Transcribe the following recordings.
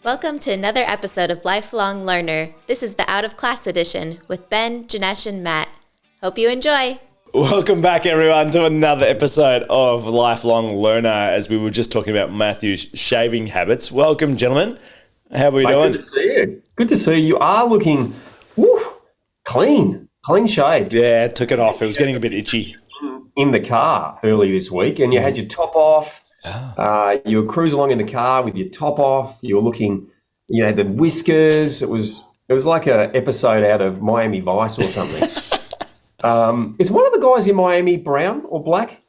Welcome to another episode of Lifelong Learner. This is the Out of Class edition with Ben, Janesh, and Matt. Hope you enjoy. Welcome back, everyone, to another episode of Lifelong Learner, as we were just talking about Matthew's shaving habits. Welcome, gentlemen. How are we doing? Good to see you. Good to see you. You are looking clean shaved. Yeah, took it off. It was getting a bit itchy. In the car early this week, and you had your top off. You were cruising along in the car with your top off. You were looking, the whiskers. It was like an episode out of Miami Vice or something. Is one of the guys in Miami brown or black?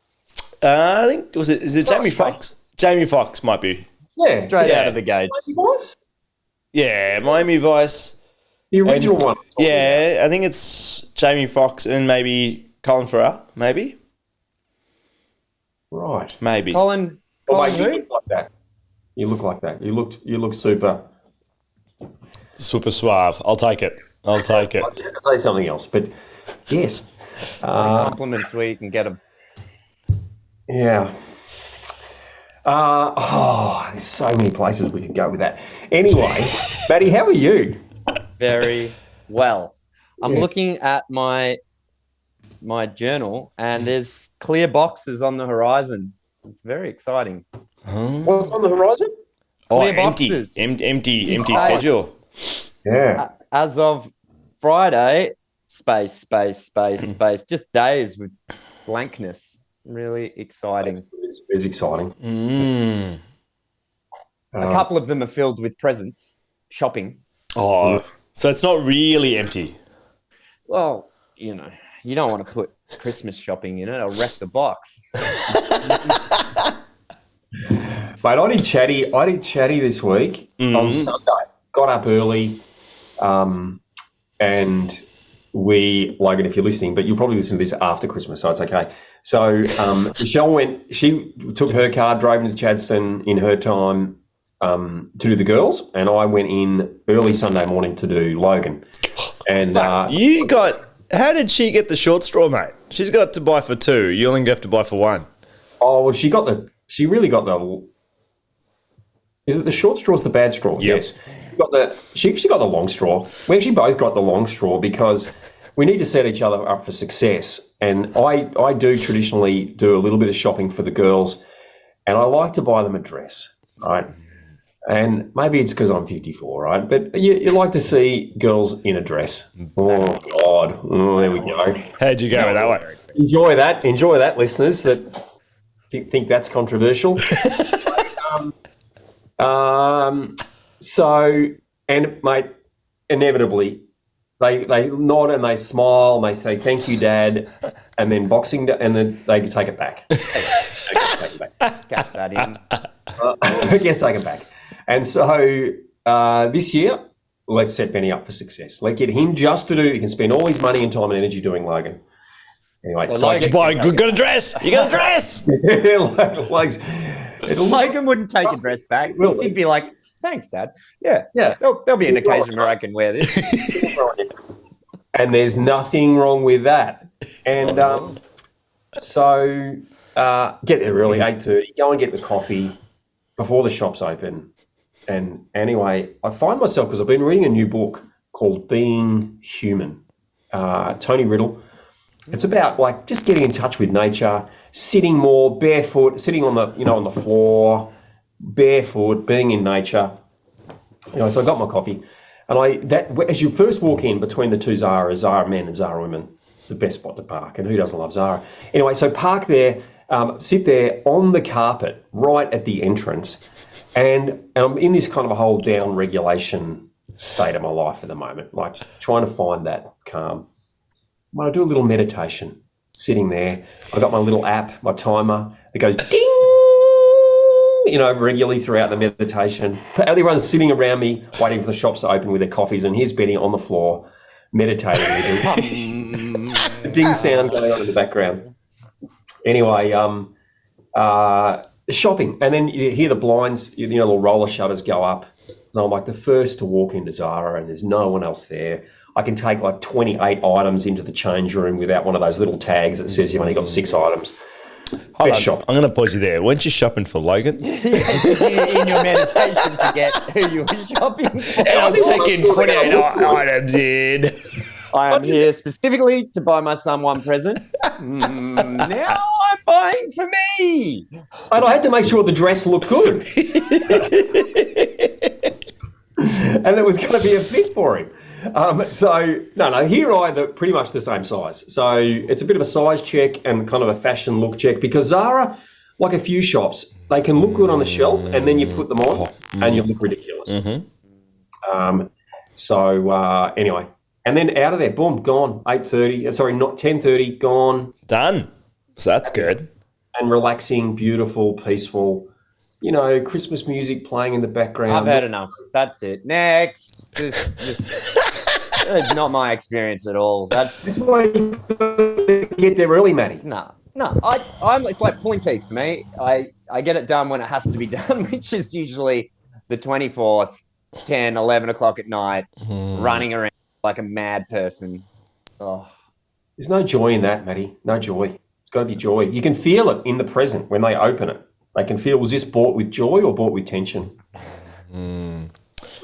I think is it Jamie Foxx? Jamie Foxx might be. Yeah, straight out of the gates. Miami Vice? Yeah, Miami Vice. The original one. Yeah, I think it's Jamie Foxx and maybe Colin Farrell. Maybe. Right. Maybe. Colin You who? look like that. You look like that. You look super. Super suave. I'll take it. I was going to say something else, but yes. Compliments where you can get them. Yeah. There's so many places we could go with that. Anyway, Matty, how are you? Very well. I'm looking at my journal, and there's clear boxes on the horizon. It's very exciting. What's on the horizon? Clear empty. boxes. Empty schedule. Yeah. As of Friday, space. Just days with blankness. Really exciting. It's exciting. A couple of them are filled with presents, shopping. Oh, so it's not really empty. Well, you don't want to put Christmas shopping in it. It'll wreck the box. Mate, I did chatty this week on Sunday. Got up early, and Logan, if you're listening, but you'll probably listen to this after Christmas, so it's okay. So Michelle she took her car, drove into Chadstone in her time to do the girls, and I went in early Sunday morning to do Logan. And how did she get the short straw, mate? She's got to buy for two. You only have to buy for one. Oh, well, she really got the. Is it the short straw or the bad straw? Yep. Yes. She actually got the long straw. We actually both got the long straw because we need to set each other up for success. And I do traditionally do a little bit of shopping for the girls, and I like to buy them a dress, right? And maybe it's because I'm 54, right? But you like to see girls in a dress. Oh, God. Oh, there we go. How'd you go with that one? Enjoy that, listeners, that think that's controversial. So, and mate, inevitably, they nod and they smile and they say, "Thank you, Dad," and then and then they can take it back. Take it back. Got that in. I guess take it back. And so this year, let's set Benny up for success. Let's get him just to do. He can spend all his money and time and energy doing Logan. Anyway, so you got a dress. You got a dress. Logan wouldn't take a dress back. He'd be like, "Thanks, Dad. Yeah. There'll be an occasion where I can wear this." And there's nothing wrong with that. And so get there early, 8:30. Go and get the coffee before the shops open. And anyway, I find myself, because I've been reading a new book called Being Human, Tony Riddle. It's about just getting in touch with nature, sitting more barefoot, sitting on the floor, barefoot, being in nature. So I got my coffee, and as you first walk in between the two Zara men and Zara women, it's the best spot to park. And who doesn't love Zara? Anyway, so park there, sit there on the carpet right at the entrance, and I'm in this kind of a whole down regulation state of my life at the moment, trying to find that calm. When I do a little meditation, sitting there, I got my little app, my timer, that goes ding, regularly throughout the meditation. Everyone's sitting around me, waiting for the shops to open with their coffees, and here's Benny on the floor, meditating with a ding sound going on in the background. Anyway, shopping, and then you hear the blinds, little roller shutters go up, and I'm the first to walk into Zara, and there's no one else there. I can take 28 items into the change room without one of those little tags that says you've only got 6 items. Hold Best on. shop. I'm going to pause you there. Weren't you shopping for Logan? in your meditation to get who you were shopping for. And I'm taking 28 items in. I am here specifically to buy my son one present. Now I'm buying for me. And I had to make sure the dress looked good. And it was going to be a fit for him. They're pretty much the same size. So it's a bit of a size check and kind of a fashion look check, because Zara, like a few shops, they can look good on the shelf and then you put them on and you look ridiculous. Anyway, and then out of there, boom, gone. 10:30, gone. Done. So that's good. And relaxing, beautiful, peaceful. Christmas music playing in the background. I've had enough. That's it. Next. This it's not my experience at all. This is why you gotta get there early, Matty. No. It's like pulling teeth for me. I get it done when it has to be done, which is usually the 24th, 10, 11 o'clock at night, running around like a mad person. Oh. There's no joy in that, Matty. No joy. It's got to be joy. You can feel it in the present when they open it. They can feel, was this bought with joy or bought with tension?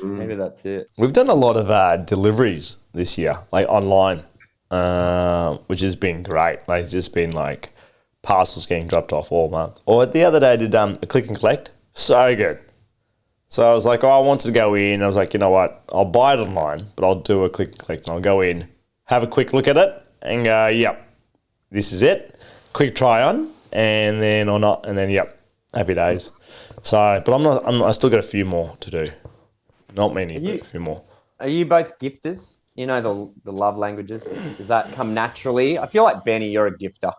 Maybe that's it. We've done a lot of deliveries this year, like online, which has been great. Like, it's just been like parcels getting dropped off all month. Or the other day I did a click and collect. So good. So I was like, I wanted to go in. I was like, you know what? I'll buy it online, but I'll do a click and collect. And I'll go in, have a quick look at it and go, yep, this is it. Quick try on and then or not. And then, yep. Happy days. So, but I still got a few more to do. Not many, but a few more. Are you both gifters? You know the love languages? Does that come naturally? I feel like, Benny, you're a gifter.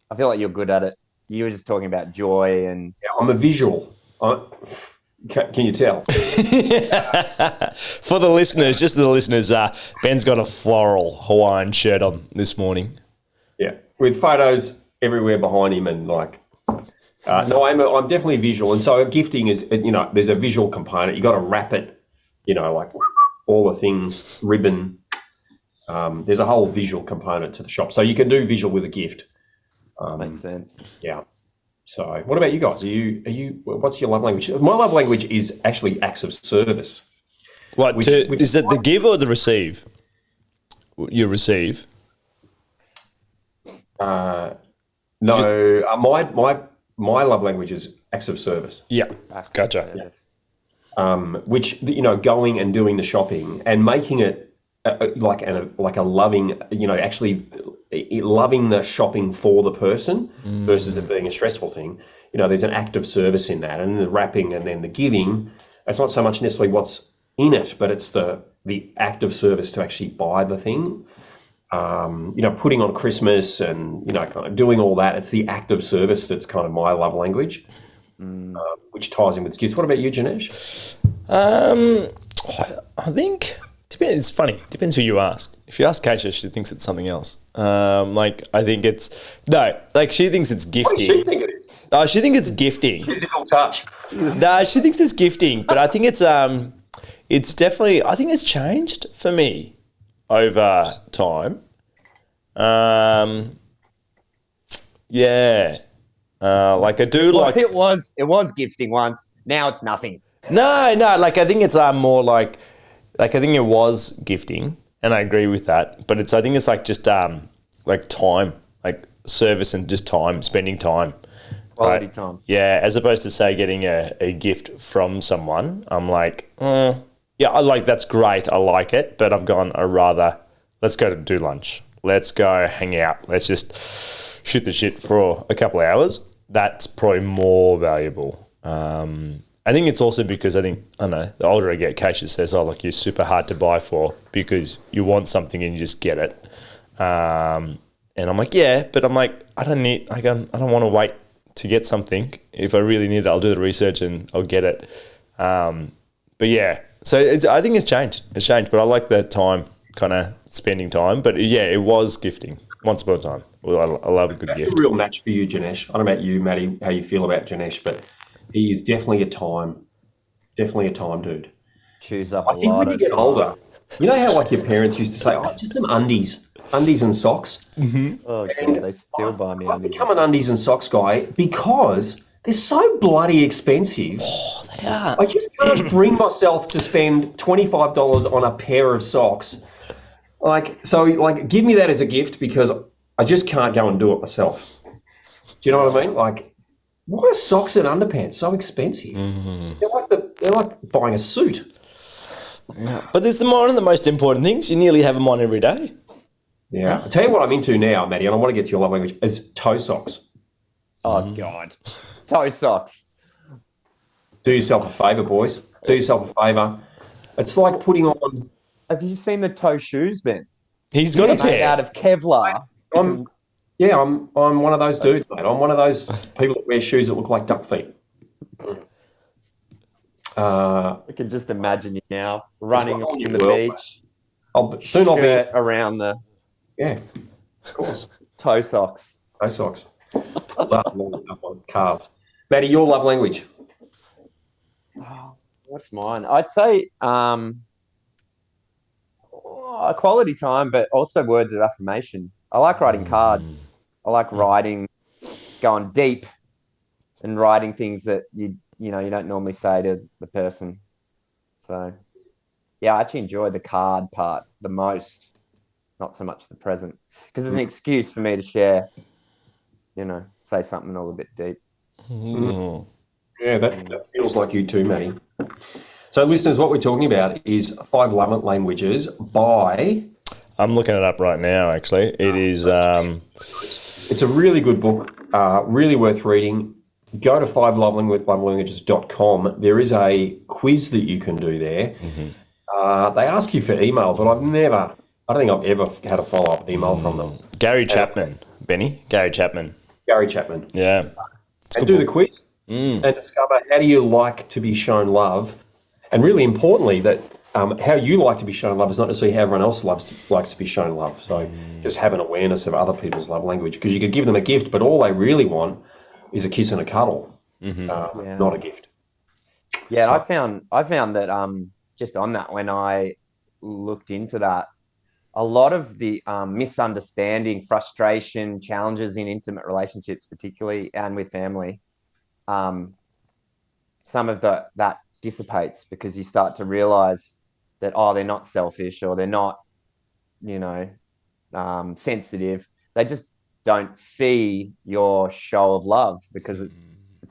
I feel like you're good at it. You were just talking about joy and... Yeah, I'm a visual. Can you tell? For the listeners, Ben's got a floral Hawaiian shirt on this morning. Yeah, with photos everywhere behind him and like... I'm definitely visual, and so gifting is, there's a visual component. You got to wrap it, like all the things, ribbon. There's a whole visual component to the shop, so you can do visual with a gift. Makes sense. Yeah. So, what about you guys? Are you? What's your love language? My love language is actually acts of service. What is it? The give or the receive? You receive. No, my love language is acts of service. Yeah, gotcha. Which, going and doing the shopping and making it like a loving, actually loving the shopping for the person versus it being a stressful thing. There's an act of service in that, and the wrapping and then the giving. It's not so much necessarily what's in it, but it's the act of service to actually buy the thing. Putting on Christmas and, kind of doing all that. It's the act of service that's kind of my love language, which ties in with gifts. What about you, Janesh? I think, it's funny. Depends who you ask. If you ask Keisha, she thinks it's something else. I think she thinks it's gifting. What does she think it is? Oh, she thinks it's gifting. Physical touch. No, she thinks it's gifting, but I think it's definitely, I think it's changed for me over time. I do like... It was gifting once. Now it's nothing. No, I think it's more like I think it was gifting, and I agree with that, but I think it's like just like time, like service and just time, spending time. Quality time. Yeah, as opposed to, say, getting a gift from someone, I'm like, that's great, I like it, but I'd rather, let's go to do lunch. Let's go hang out. Let's just shoot the shit for a couple of hours. That's probably more valuable. I think it's also because the older I get, Keisha says, oh, look, you're super hard to buy for because you want something and you just get it. And I'm like, yeah, but I'm like, I don't want to wait to get something. If I really need it, I'll do the research and I'll get it. But yeah, so I think it's changed. It's changed, but I like the time, kind of spending time. But yeah, it was gifting once upon a time. Well, I love a good gift. That's a real match for you, Janesh. I don't know about you, Matty, how you feel about Janesh, but he is definitely a time dude. Chews up I think when you get older, you know how like your parents used to say, oh, just some undies. undies and socks. Oh god, they still buy me I've undies. become an undies and socks guy because they're so bloody expensive. They are. I just can't bring myself to spend $25 on a pair of socks. Give me that as a gift because I just can't go and do it myself. Do you know what I mean? Like, why are socks and underpants so expensive? They're like buying a suit. Yeah. But there's one of the most important things. You nearly have them on every day. Yeah. I'll tell you what I'm into now, Maddie, and I want to get to your love language, is toe socks. Oh god, toe socks. Do yourself a favour, boys. Do yourself a favour. It's like putting on... Have you seen the toe shoes, Ben? He's got a Made pair. out of Kevlar. I'm one of those dudes, mate. I'm one of those people that wear shoes that look like duck feet. I can just imagine you now running It's my on the world, beach. I'll be Shirt around the yeah, of course. toe socks. Toe socks. Love up on calves. Maddie, your love language. What's mine? I'd say quality time, but also words of affirmation. I like writing cards. I like writing, going deep, and writing things that you don't normally say to the person. So, yeah, I actually enjoy the card part the most, not so much the present, because it's an excuse for me to share. Say something a little bit deep. Yeah, that feels like you too, Maddie. So, listeners, what we're talking about is 5 Love Languages by... I'm looking it up right now, actually. It is... It's a really good book, really worth reading. Go to 5lovelanguages.com. There is a quiz that you can do there. They ask you for email, but I don't think I've ever had a follow-up email from them. Gary Chapman, Benny. Gary Chapman. Gary Chapman. Yeah. And do the quiz and discover how do you like to be shown love. And really importantly, that how you like to be shown love is not necessarily how everyone else likes to be shown love. So just have an awareness of other people's love language, because you could give them a gift, but all they really want is a kiss and a cuddle, not a gift. Yeah, so, I found that just on that, when I looked into that, a lot of the misunderstanding, frustration, challenges in intimate relationships, particularly and with family, some of that dissipates because you start to realize that they're not selfish, or they're not sensitive. They just don't see your show of love because it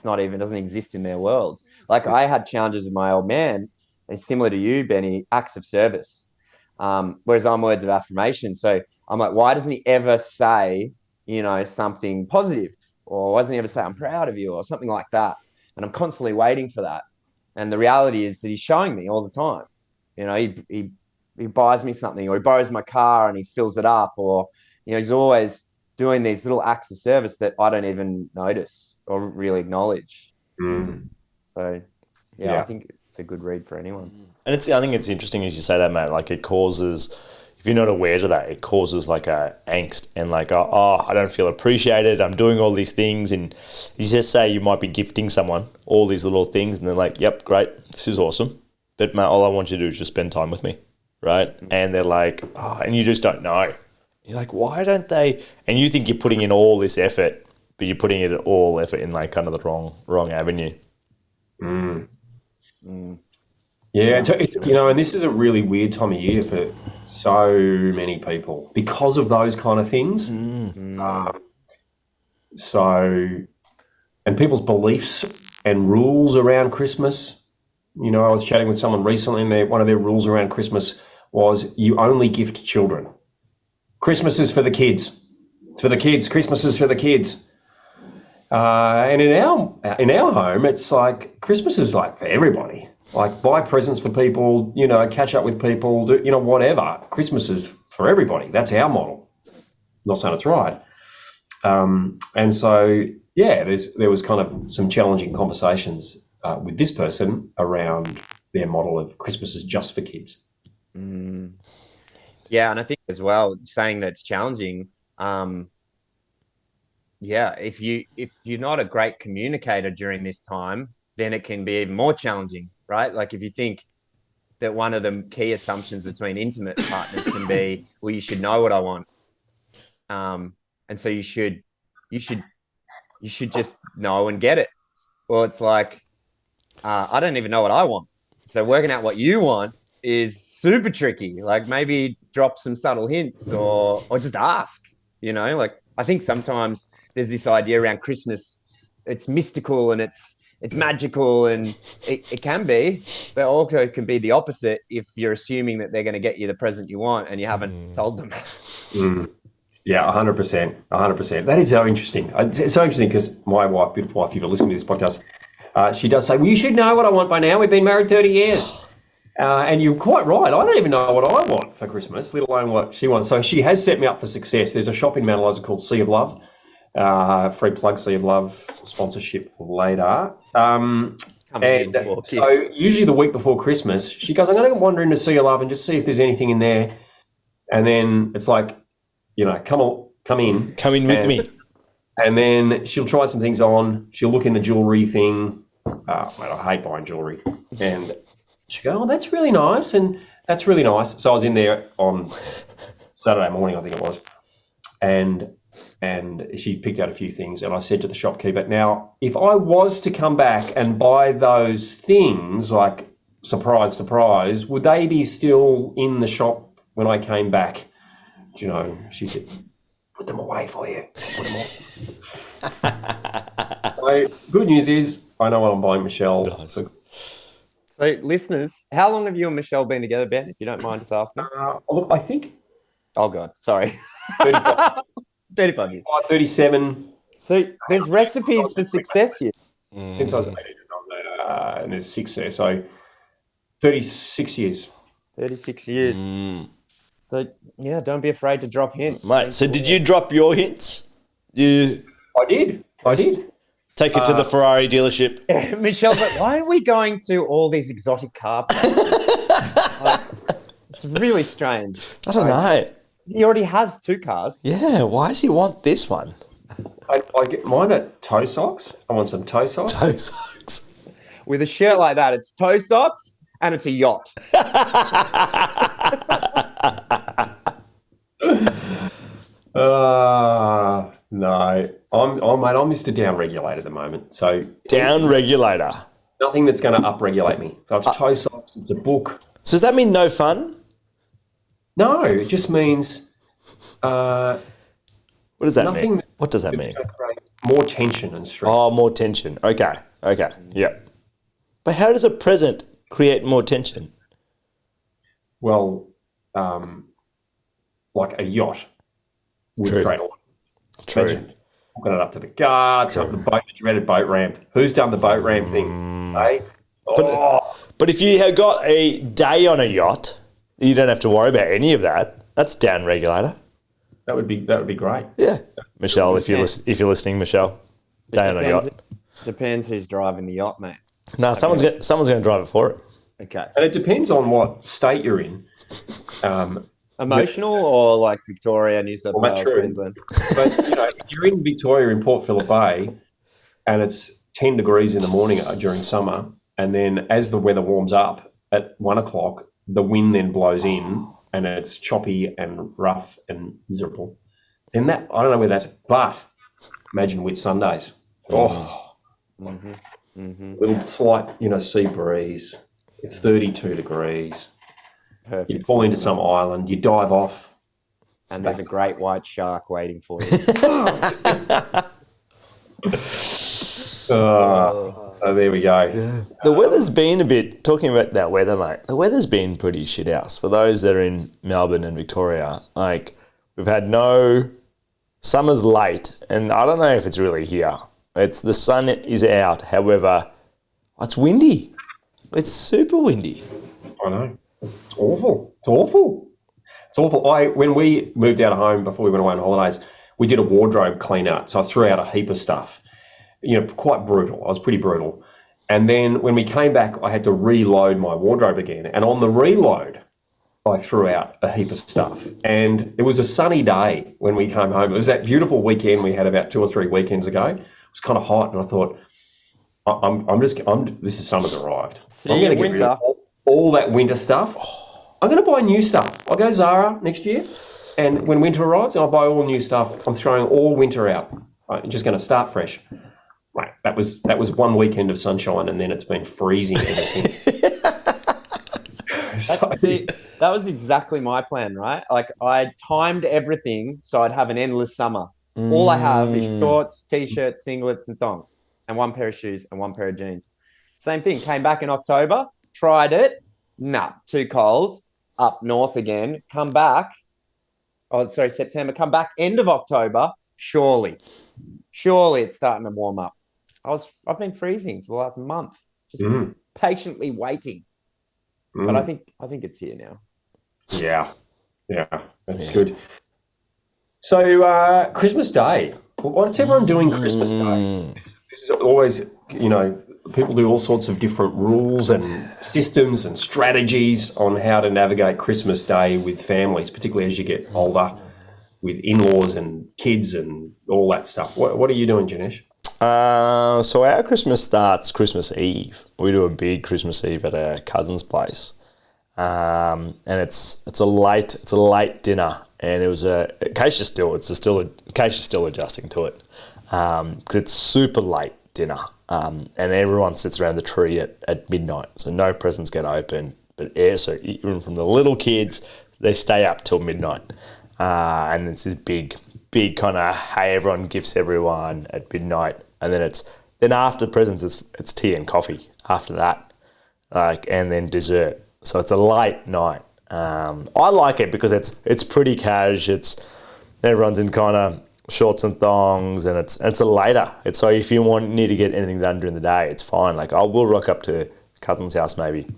doesn't exist in their world. Like, I had challenges with my old man, and similar to you, Benny, acts of service, whereas I'm words of affirmation. So I'm like, why doesn't he ever say something positive, or why doesn't he ever say I'm proud of you, or something like that? And I'm constantly waiting for that. And the reality is that he's showing me all the time. He buys me something, or he borrows my car and he fills it up, or he's always doing these little acts of service that I don't even notice or really acknowledge. So, yeah, I think it's a good read for anyone. And I think it's interesting as you say that, Matt. Like, it causes, if you're not aware to that, it causes like a angst and like, I don't feel appreciated. I'm doing all these things, and you just say you might be gifting someone all these little things, and they're like, "Yep, great, this is awesome, but Matt, all I want you to do is just spend time with me," right? And they're like, and you just don't know. You're like, why don't they? And you think you're putting in all this effort, but you're putting it all effort in like kind of the wrong avenue. Yeah, it's and this is a really weird time of year for so many people because of those kind of things. And people's beliefs and rules around Christmas. I was chatting with someone recently, and one of their rules around Christmas was you only gift children. Christmas is for the kids. It's for the kids. Christmas is for the kids. And in our home, it's like Christmas is like for everybody. Like, buy presents for people, catch up with people, do, whatever. Christmas is for everybody. That's our model. Not saying it's right. And so, yeah, there was kind of some challenging conversations with this person around their model of Christmas is just for kids. Yeah, and I think as well, saying that it's challenging, if you're not a great communicator during this time, then it can be even more challenging, right? Like, if you think that one of the key assumptions between intimate partners can be, well, you should know what I want, and so you should just know and get it. Well, it's like I don't even know what I want, so working out what you want is super tricky. Like maybe drop some subtle hints or just ask. Like I think sometimes there's this idea around Christmas. It's mystical and it's magical, and it can be, but also it can be the opposite if you're assuming that they're going to get you the present you want and you haven't told them. Yeah, 100%. 100%. That is so interesting. It's so interesting because my wife, beautiful wife, you've listened to this podcast, she does say, well, you should know what I want by now. We've been married 30 years. And you're quite right. I don't even know what I want for Christmas, let alone what she wants. So she has set me up for success. There's a shop in Mount Eliza called Sea of Love. Free plug, Sea of Love, sponsorship later. So usually the week before Christmas, she goes, I'm going to wander into Sea of Love and just see if there's anything in there. And then it's like, come in. Come in with me. And then she'll try some things on. She'll look in the jewellery thing. Mate, I hate buying jewellery. And she'll go, oh, that's really nice. And that's really nice. So I was in there on Saturday morning, I think it was. And she picked out a few things. And I said to the shopkeeper, now, if I was to come back and buy those things, like surprise, surprise, would they be still in the shop when I came back? She said, put them away for you. Put them away. So good news is I know what I'm buying Michelle. Nice. So listeners, how long have you and Michelle been together, Ben, if you don't mind us asking? Look, I think... Oh, God. Sorry. 35. 35 years. 37. So there's recipes for success here. Since I was 18 and there's 6 there. So 36 years. 36 years. So, yeah, don't be afraid to drop hints. Mate, so did you drop your hints? I did. Take it to the Ferrari dealership. Michelle, but why are we going to all these exotic car places? It's really strange. I don't know. He already has 2 cars. Yeah, why does he want this one? I get mine at toe socks. I want some toe socks. Toe socks. With a shirt like that, it's toe socks and it's a yacht. No. I'm Mr. Down-regulated at the moment. So Down-regulator. Nothing that's going to up-regulate me. So it's toe socks, it's a book. So does that mean no fun? No, it just means... what does that mean? What does that mean? More tension and stress. Oh, more tension. Okay. Yeah. But how does a present create more tension? Well, like a yacht would create a lot of tension. Hooking it up to the guards, up the boat, the dreaded boat ramp. Who's done the boat ramp thing? Eh? But if you have got a day on a yacht, you don't have to worry about any of that. That's down regulator. That would be great. Yeah, Michelle, if you're listening, Michelle, day on a yacht. Depends who's driving the yacht, mate. No, someone's going to drive it for it. Okay. And it depends on what state you're in. Emotional or like Victoria, New South Wales, Queensland? But if you're in Victoria in Port Phillip Bay and it's 10 degrees in the morning during summer, and then as the weather warms up at 1 o'clock, the wind then blows in and it's choppy and rough and miserable. Then I don't know where that's, but imagine Whit Sundays. Little slight, sea breeze. It's 32 degrees. Perfect. You fall into some island, you dive off. And there's a great white shark waiting for you. So there we go. Yeah. The weather's been talking about that weather, mate, the weather's been pretty shit house. For those that are in Melbourne and Victoria, we've had summer's late, and I don't know if it's really here. The sun is out, however, it's windy. It's super windy. I know. It's awful. When we moved out of home before we went away on holidays, we did a wardrobe clean out. So I threw out a heap of stuff, quite brutal. I was pretty brutal. And then when we came back, I had to reload my wardrobe again. And on the reload, I threw out a heap of stuff. And it was a sunny day when we came home. It was that beautiful weekend we had about 2 or 3 weekends ago. It was kind of hot. And I thought, this is summer's arrived. I'm going to get rid of all that winter stuff. I'm going to buy new stuff. I'll go Zara next year. And when winter arrives, I buy all new stuff. I'm throwing all winter out. I'm just going to start fresh. Right, that was 1 weekend of sunshine, and then it's been freezing ever since. See, that was exactly my plan, right? Like I timed everything so I'd have an endless summer. All I have is shorts, t-shirts, singlets, and thongs, and one pair of shoes and one pair of jeans. Same thing. Came back in October, tried it. Nah, too cold. Up north again. Come back. Oh, sorry, September. Come back end of October. Surely it's starting to warm up. I've been freezing for the last month, just patiently waiting. But I think it's here now. Yeah, that's good. So Christmas Day. What's everyone doing Christmas Day? This is always, people do all sorts of different rules and systems and strategies on how to navigate Christmas Day with families, particularly as you get older, with in-laws and kids and all that stuff. What are you doing, Janesh? So our Christmas starts Christmas Eve. We do a big Christmas Eve at a cousin's place, and it's a late dinner, and it was Keisha's still adjusting to it, because it's super late dinner, and everyone sits around the tree at midnight, so no presents get opened, so even from the little kids, they stay up till midnight, and it's this big kind of, hey, everyone gifts everyone at midnight. And then after the presents, it's tea and coffee after that, and then dessert. So it's a late night. I like it because it's pretty cash. Everyone's in kind of shorts and thongs, and it's a later. It's so if you need to get anything done during the day, it's fine. Like we'll rock up to cousin's house maybe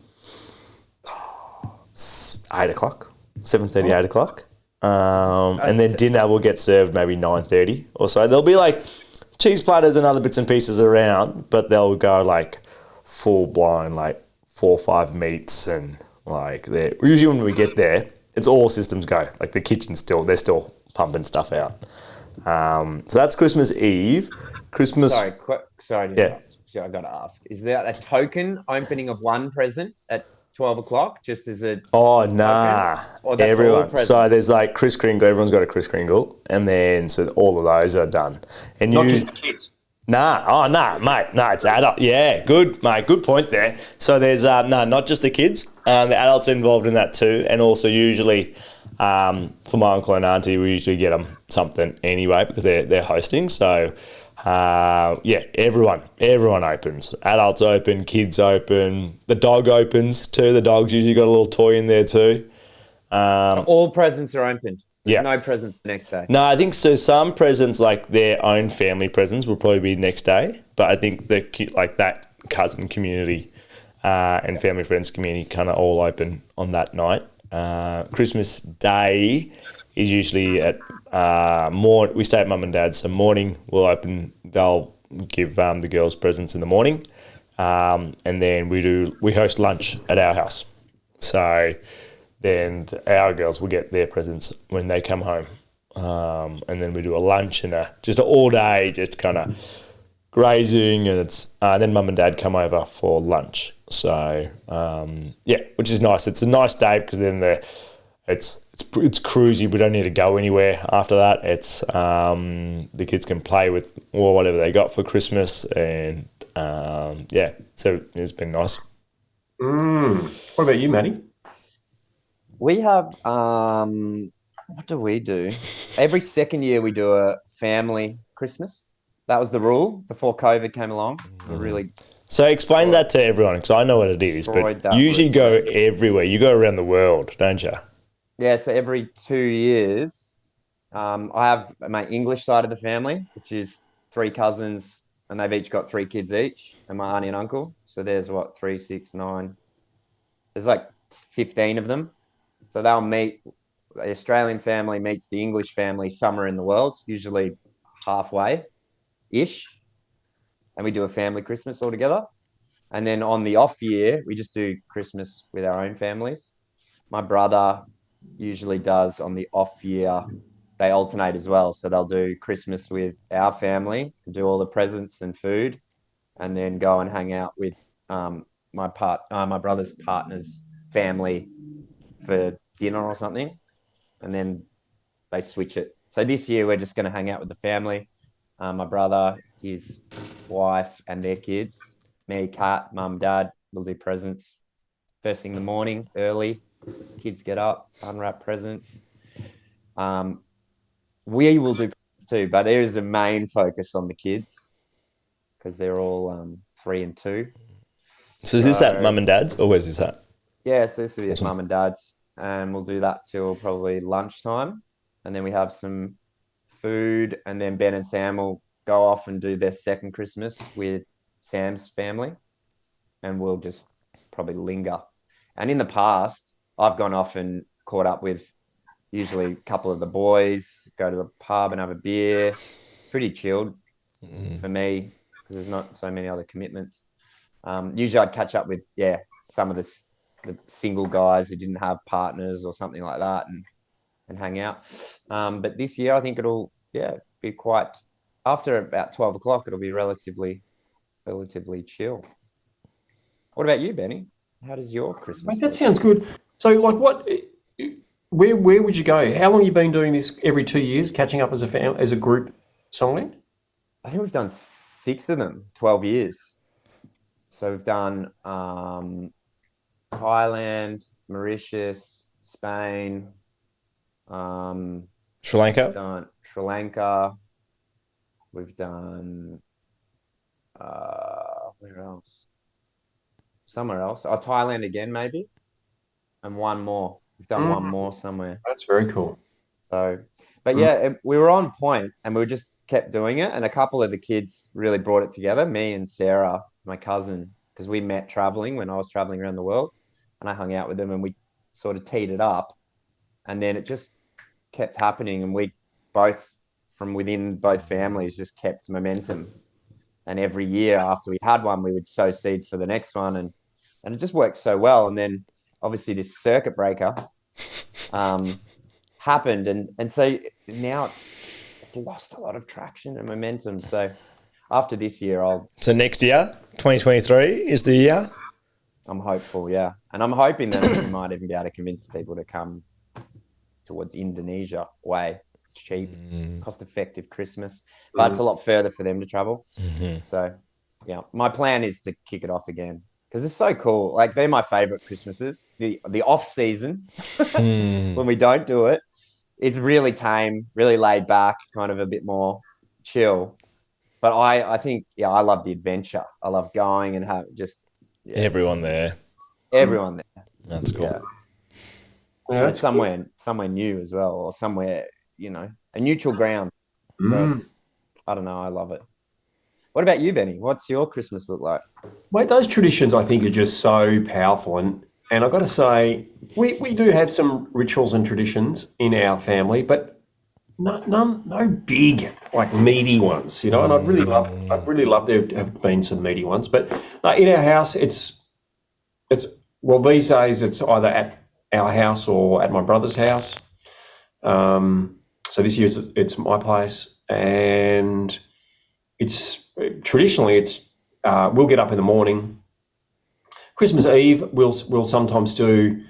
8 o'clock, 7:30, 8 o'clock, and then dinner will get served maybe 9:30 or so. There'll be like cheese platters and other bits and pieces around, but they'll go like full blown, like 4 or 5 meats, and like usually when we get there, it's all systems go. Like the kitchen's they're still pumping stuff out. So that's Christmas Eve. Sorry. Yeah. I got to ask: is there a token opening of one present at 12 o'clock, just as a... Oh, nah. Everyone. So there's like Kris Kringle. Everyone's got a Kris Kringle. And then, so all of those are done. And not just the kids. Nah. Oh, nah, mate. Nah, it's adult. Yeah, good, mate. Good point there. So there's, not just the kids. The adults are involved in that too. And also usually, for my uncle and auntie, we usually get them something anyway because they're hosting. So... everyone opens. Adults open, kids open. The dog opens too. The dog's usually got a little toy in there too. All presents are opened. There's no presents the next day. No, I think so. Some presents, like their own family presents, will probably be next day. But I think that cousin community and family friends community kind of all open on that night. Christmas Day is usually at we stay at mum and dad's. So morning we'll open. They'll give the girls presents in the morning, and then we host lunch at our house. So then our girls will get their presents when they come home, and then we do a lunch and just an all day, just kind of grazing, and then mum and dad come over for lunch. So which is nice. It's a nice day because then it's cruisy. We don't need to go anywhere after that. It's the kids can play with whatever they got for Christmas, and so it's been nice. What about you, Maddie? We have what do we do? Every second year we do a family Christmas. That was the rule before COVID came along. So explain that to everyone, because I know what it is, but you usually go everywhere. You go around the world, don't you? Yeah, so every 2 years, I have my English side of the family, which is 3 cousins, and they've each got 3 kids each, and my auntie and uncle. So there's 3, 6, 9. There's like 15 of them. So they'll meet. The Australian family meets the English family somewhere in the world, usually halfway-ish. And we do a family Christmas all together. And then on the off year, we just do Christmas with our own families. My brother usually does on the off year. They alternate as well. So they'll do Christmas with our family, do all the presents and food, and then go and hang out with my brother's partner's family for dinner or something. And then they switch it. So this year we're just going to hang out with the family. My brother, his wife, and their kids. Me, Kat, mum, dad. We'll do presents first thing in the morning, early. Kids get up, unwrap presents. We will do presents too, but there is a main focus on the kids because they're all 3 and 2. So is this at mum and dad's, or where's this at? Yeah, so this will be Awesome. at mum and dad's, and we'll do that till probably lunchtime, and then we have some food, and then Ben and Sam will go off and do their second Christmas with Sam's family, and we'll just probably linger. And in the past, I've gone off and caught up with usually a couple of the boys, go to the pub and have a beer. It's pretty chilled for me because there's not so many other commitments. Usually I'd catch up with, some of the single guys who didn't have partners or something like that and hang out. But this year I think it'll, be quite, after about 12 o'clock, it'll be relatively chill. What about you, Benny? How does your Christmas Mate, that look? sounds good. So, like, where would you go? How long have you been doing this every 2 years, catching up as a family, as a group somewhere? I think we've done 6 of them, 12 years. So we've done Thailand, Mauritius, Spain, Sri Lanka? we've done Sri Lanka, we've done where else? Somewhere else. Oh, Thailand again, maybe, and one more. We've done one more somewhere. That's very cool. So, but we were on point, and we just kept doing it. And a couple of the kids really brought it together. Me and Sarah, my cousin, because we met traveling when I was traveling around the world, and I hung out with them, and we sort of teed it up, and then it just kept happening, and we both, from within both families, just kept momentum. And every year after we had one, we would sow seeds for the next one, and it just worked so well. And then obviously this circuit breaker happened, and so now it's lost a lot of traction and momentum. So after this year, So next year, 2023 is the year? I'm hopeful, yeah. And I'm hoping that we might even be able to convince people to come towards Indonesia way. Cheap, cost-effective Christmas. But it's a lot further for them to travel. So, my plan is to kick it off again because it's so cool. Like, they're my favorite Christmases. The off-season, when we don't do it, it's really tame, really laid back, kind of a bit more chill. But I think, I love the adventure. I love going and have just Everyone there. everyone there. That's cool. Yeah. Yeah, It's somewhere new as well, or somewhere, a neutral ground. So I don't know. I love it. What about you, Benny? What's your Christmas look like? Mate, those traditions I think are just so powerful, and I've got to say we do have some rituals and traditions in our family, but no big like meaty ones, And I'd really love there to have been some meaty ones, but in our house it's these days it's either at our house or at my brother's house. So this year it's my place, and it's traditionally we'll get up in the morning. Christmas Eve we'll sometimes do.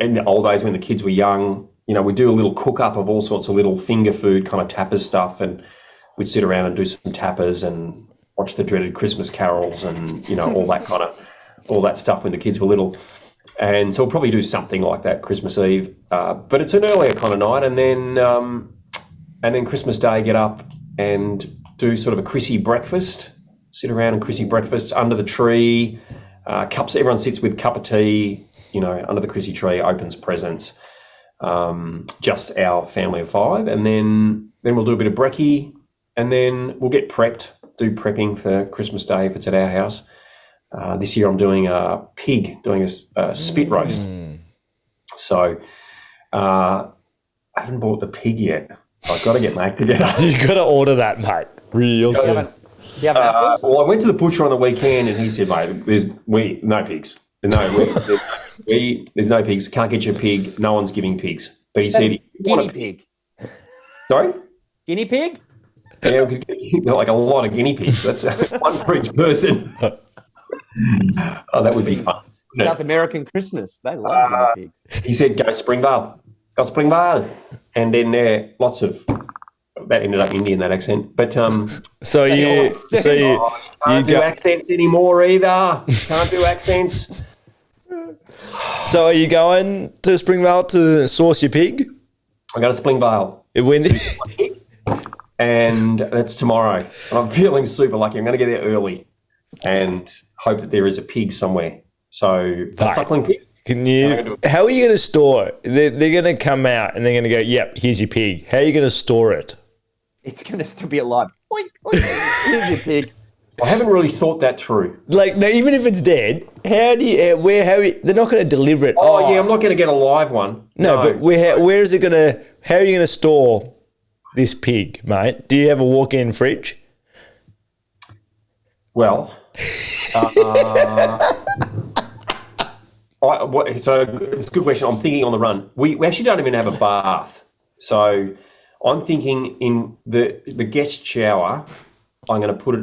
In the old days when the kids were young, we do a little cook up of all sorts of little finger food kind of tapas stuff, and we'd sit around and do some tapas and watch the dreaded Christmas carols and all that stuff when the kids were little. And so we'll probably do something like that Christmas Eve, but it's an earlier kind of night, and then Christmas Day get up and do sort of a Chrissy breakfast, sit around and Chrissy breakfast under the tree, cups. Everyone sits with a cup of tea, under the Chrissy tree, opens presents. Just our family of 5, and then we'll do a bit of brekkie, and then we'll get prepped, do prepping for Christmas Day if it's at our house. This year I'm doing a spit roast. So I haven't bought the pig yet. I've got to get my act together. You got to order that, mate. Real soon. Well, I went to the butcher on the weekend, and he said, "Mate, there's no pigs. There's no pigs. Can't get your pig. No one's giving pigs." But he said, Guinea pig. Sorry? Guinea pig? Yeah, we could get like a lot of guinea pigs. That's one for each person. Oh, that would be fun. South American Christmas. They love guinea pigs. He said, "Go Springvale. Go Springvale. and then lots of that ended up Indian, that accent. But So you can't do accents anymore either. Can't do accents. So are you going to Springvale to source your pig? I got a Springvale. And that's tomorrow. And I'm feeling super lucky. I'm going to get there early and hope that there is a pig somewhere. So a suckling pig. How are you going to store it? They're going to come out and they're going to go, yep, here's your pig. How are you going to store it? It's going to still be alive. Oink, oink. Here's your pig. I haven't really thought that through. Like, no, even if it's dead, they're not going to deliver it. Oh, yeah, I'm not going to get a live one. No, but where is it going to, how are you going to store this pig, mate? Do you have a walk-in fridge? Well, so it's a good question. I'm thinking on the run. We actually don't even have a bath. So I'm thinking in the guest shower, I'm going to put it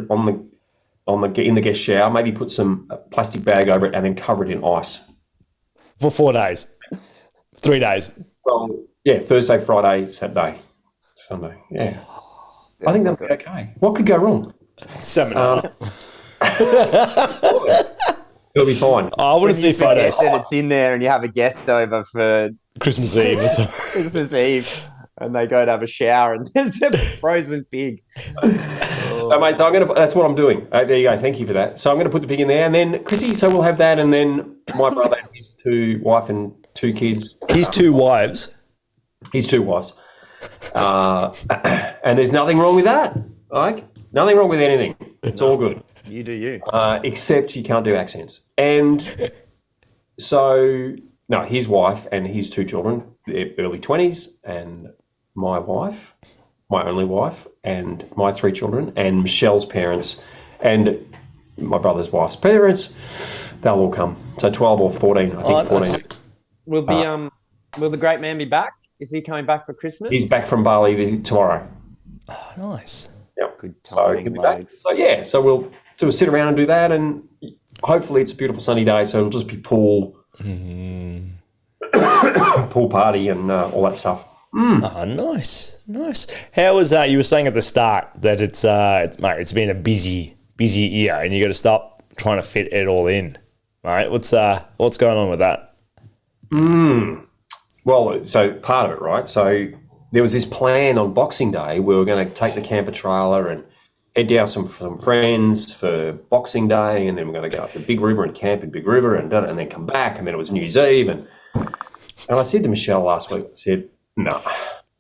in the guest shower, maybe put some plastic bag over it and then cover it in ice. For 4 days. 3 days. Well, yeah, Thursday, Friday, Saturday, Sunday. Yeah. I think that'll be okay. What could go wrong? Salmon. It'll be fine. I want to see photos. And it's in there and you have a guest over for Christmas Eve or something. Christmas Eve. And they go to have a shower, and there's a frozen pig. So, mate, so that's what I'm doing. There you go. Thank you for that. So I'm going to put the pig in there, and then Chrissy. So we'll have that, and then my brother, his wife and 2 kids. His 2 wives. His 2 wives. And there's nothing wrong with that. Like nothing wrong with anything. It's all good. You do you. Except you can't do accents. And so no, his wife and his 2 children, they're early 20s, and my wife, my only wife, and my 3 children, and Michelle's parents, and my brother's wife's parents, they'll all come. So 12 or 14, I think 14. Nice. Will the great man be back? Is he coming back for Christmas? He's back from Bali tomorrow. Oh, nice. Yeah. Good time. So he'll be back. So yeah, so we'll do a sit around and do that, and hopefully it's a beautiful sunny day, so it'll just be pool party and all that stuff. Oh, nice. How was you were saying at the start that it's been a busy year, and you got to stop trying to fit it all in, right? What's going on with that? Well, so part of it, right? So there was this plan on Boxing Day. We were going to take the camper trailer and head down some friends for Boxing Day, and then we're going to go up to Big River and camp in Big River, and then come back, and then it was New Year's Eve, and I said to Michelle last week, I said, no,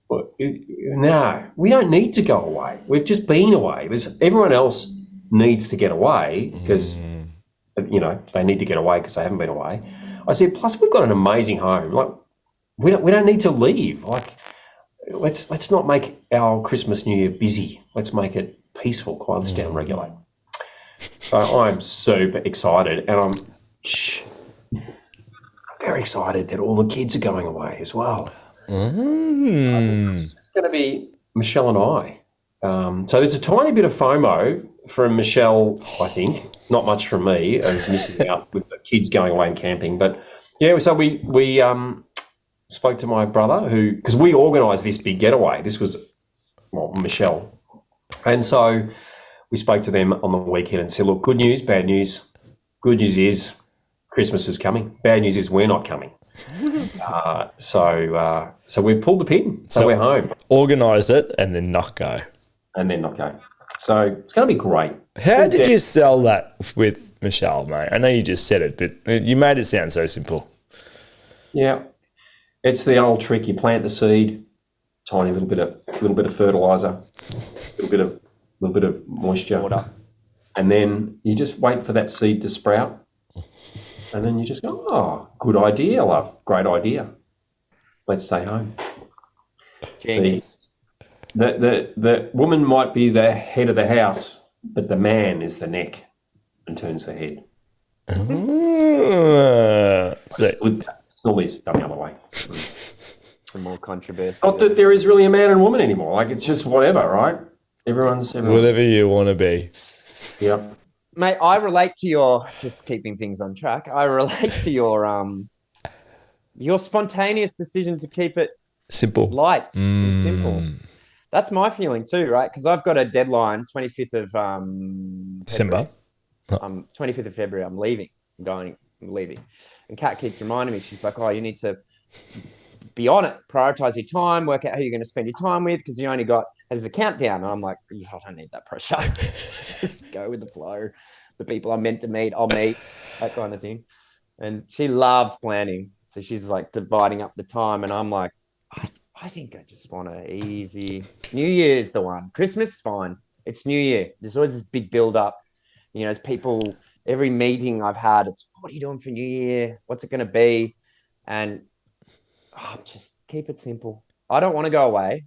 we don't need to go away. We've just been away. Everyone else needs to get away because, they need to get away because they haven't been away. I said, plus we've got an amazing home. Like, we don't need to leave. Like, let's not make our Christmas, New Year busy. Let's make it peaceful, quiet, let's down regulate. So I'm super excited, and I'm very excited that all the kids are going away as well. It's going to be Michelle and I. So there's a tiny bit of FOMO from Michelle, I think, not much from me, as missing out with the kids going away and camping. But yeah, so we spoke to my brother because we organised this big getaway. This was, Michelle. And so we spoke to them on the weekend and said, look, good news, bad news. Good news is Christmas is coming. Bad news is we're not coming. So we pulled the pin. So we're home. Organised it and then not go. So it's going to be great. How did you sell that with Michelle, mate? I know you just said it, but you made it sound so simple. Yeah. It's the old trick. You plant the seed, tiny little bit of fertilizer, little bit of moisture, water, and then you just wait for that seed to sprout, and then you just go, oh, good idea, love, great idea. Let's stay home. Genius. See, the woman might be the head of the house, but the man is the neck and turns the head. It's always done the other way. Some more controversy. Not that there is really a man and woman anymore. Like, it's just whatever, right? Everyone's whatever you want to be. Yep. Mate, I relate to your, just keeping things on track, I relate to your spontaneous decision to keep it Simple. light and simple. That's my feeling too, right? Because I've got a deadline, 25th of December. February. 25th of February, I'm leaving. I'm leaving. And Kat keeps reminding me, she's like, oh, you need to be on it, prioritize your time, work out who you're going to spend your time with, because you only got, there's a countdown. And I'm like, I don't need that pressure. Just go with the flow. The people I'm meant to meet, I'll meet, that kind of thing. And she loves planning. So she's like dividing up the time. And I'm like, I think I just want an easy. New Year's the one. Christmas, fine. It's New Year. There's always this big build up. You know, as people, every meeting I've had, it's what are you doing for New Year? What's it going to be? And just keep it simple. I don't want to go away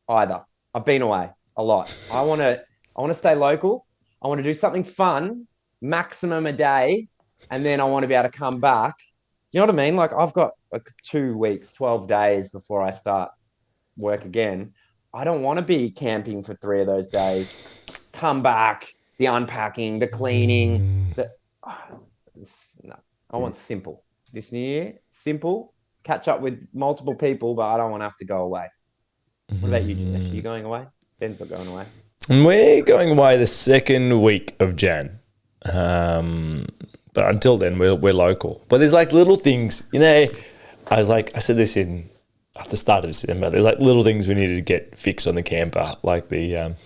either. I've been away a lot. I want to stay local. I want to do something fun, maximum a day, and then I want to be able to come back. You know what I mean? Like I've got like 2 weeks, 12 days before I start work again. I don't want to be camping for 3 of those days. Come back, the unpacking, the cleaning. No, I want simple. This New Year, simple. Catch up with multiple people, but I don't want to have to go away. What about you, Janesh? Are you going away? Ben's not going away. We're going away the second week of Jan. But until then, we're local. But there's like little things, you know, I said this at the start of December, there's like little things we needed to get fixed on the camper, like the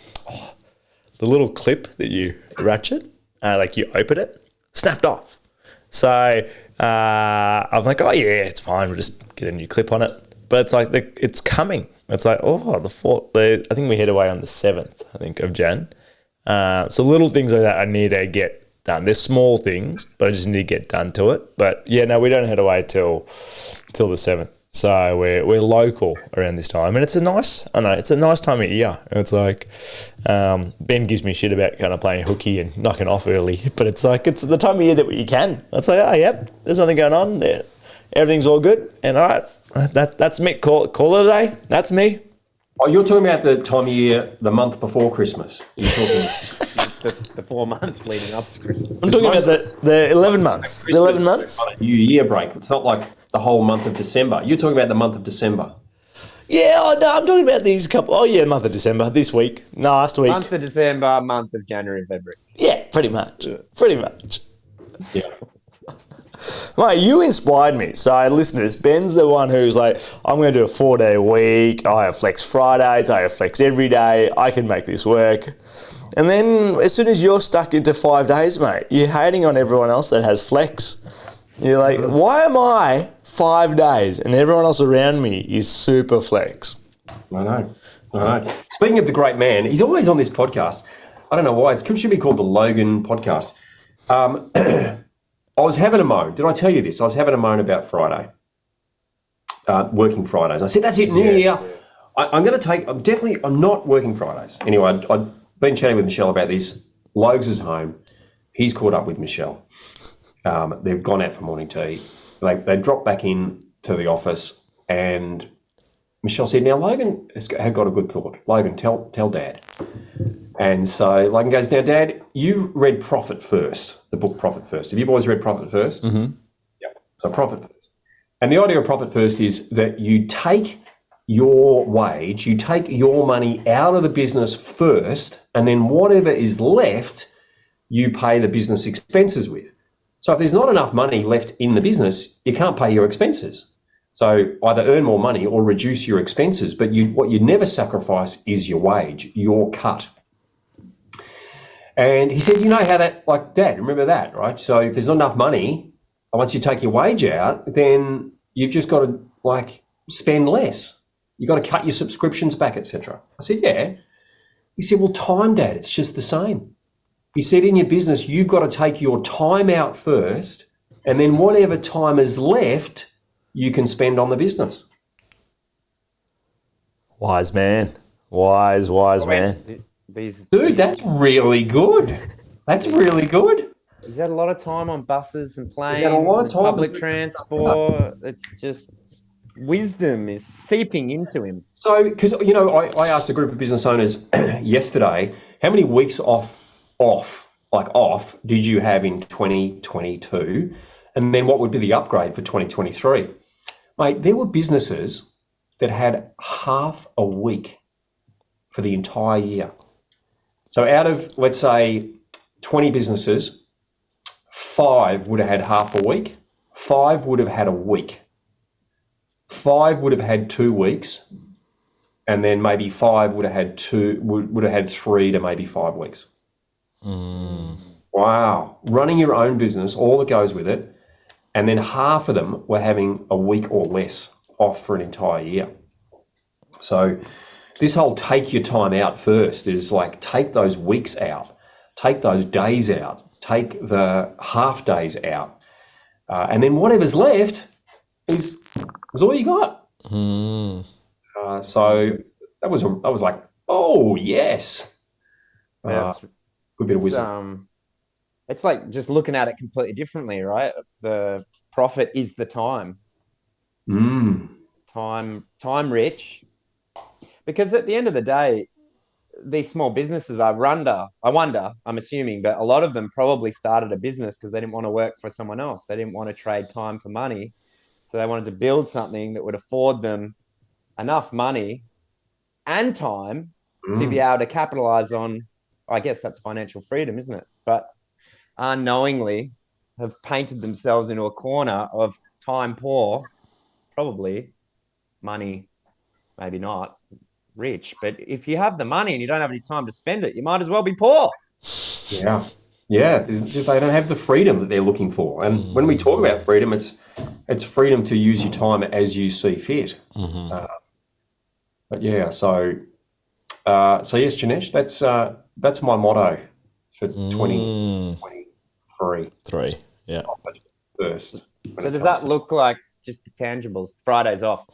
little clip that you ratchet, like you open it, snapped off. So I'm like, oh yeah, it's fine. We'll just get a new clip on it. But it's like it's coming. It's like, I think we head away on the 7th, I think, of Jan. So little things like that I need to get done. They're small things, but I just need to get done to it. But yeah, no, we don't head away till the 7th. So we're local around this time, and it's a nice time of year. It's like Ben gives me shit about kind of playing hooky and knocking off early, but it's like it's the time of year that you can. It's like, oh yep, there's nothing going on there. Everything's all good, and all right, that's me. Call it a day. That's me. Oh, you're talking about the time of year, the month before Christmas. You're talking the 4 months leading up to Christmas. I'm talking about the 11 months. The 11 months. New Year break. It's not like the whole month of December. You're talking about the month of December. Yeah, no, I'm talking about these couple. Oh yeah, month of December. This week, no, last week. Month of December, month of January and February. Yeah, pretty much. Pretty much. Yeah. Mate, you inspired me. So, listeners, Ben's the one who's like, I'm going to do a 4-day week. I have flex Fridays. I have flex every day. I can make this work. And then as soon as you're stuck into 5 days, mate, you're hating on everyone else that has flex. You're like, why am I 5 days and everyone else around me is super flex? I know. Speaking of the great man, he's always on this podcast. I don't know why. It should be called the Logan podcast. I was having a moan. Did I tell you this? I was having a moan about Friday, working Fridays. I said, that's it, New Year. I'm not working Fridays. Anyway, I'd been chatting with Michelle about this. Logs is home. He's caught up with Michelle. They've gone out for morning tea. They dropped back in to the office, and Michelle said, now Logan had got a good thought. Logan, tell Dad. And so Logan goes, now Dad, you've read Profit First, the book Profit First. Have you boys read Profit First? Mm-hmm. Yep. So Profit First. And the idea of Profit First is that you take your wage, you take your money out of the business first, and then whatever is left, you pay the business expenses with. So if there's not enough money left in the business, you can't pay your expenses. So either earn more money or reduce your expenses, but what you never sacrifice is your wage, your cut. And he said, you know how that, like, Dad, remember that, right? So if there's not enough money, once you take your wage out, then you've just got to, like, spend less. You've got to cut your subscriptions back, etc. I said, yeah. He said, well, time, Dad, it's just the same. He said, in your business, you've got to take your time out first, and then whatever time is left, you can spend on the business. Wise man. Wise man. Dude, that's really good. That's really good. Is that a lot of time on buses and planes? Is that a lot of time? Public transport? It's just wisdom is seeping into him. So, because, you know, I asked a group of business owners yesterday, how many weeks off did you have in 2022? And then what would be the upgrade for 2023? Mate, there were businesses that had half a week for the entire year. So out of, let's say, 20 businesses, 5 would have had half a week, 5 would have had a week, 5 would have had 2 weeks, and then maybe 5 would have had 3 to maybe 5 weeks. Wow. Running your own business, all that goes with it, and then half of them were having a week or less off for an entire year. So this whole take your time out first is like, take those weeks out, take those days out, take the half days out, and then whatever's left is all you got. So I was like, oh yes, good bit of wisdom. It's like just looking at it completely differently, right? The profit is the time. Time rich. Because at the end of the day, these small businesses, I wonder, I'm assuming, but a lot of them probably started a business because they didn't want to work for someone else. They didn't want to trade time for money. So they wanted to build something that would afford them enough money and time to be able to capitalize on, I guess that's financial freedom, isn't it? But unknowingly have painted themselves into a corner of time poor, probably money, maybe not rich. But if you have the money and you don't have any time to spend it, you might as well be poor. Yeah. They don't have the freedom that they're looking for. And when we talk about freedom, it's freedom to use your time as you see fit. But yeah, so yes, Janesh, that's my motto for 2023. 3, yeah. First. So does that look like just the tangibles? Fridays off.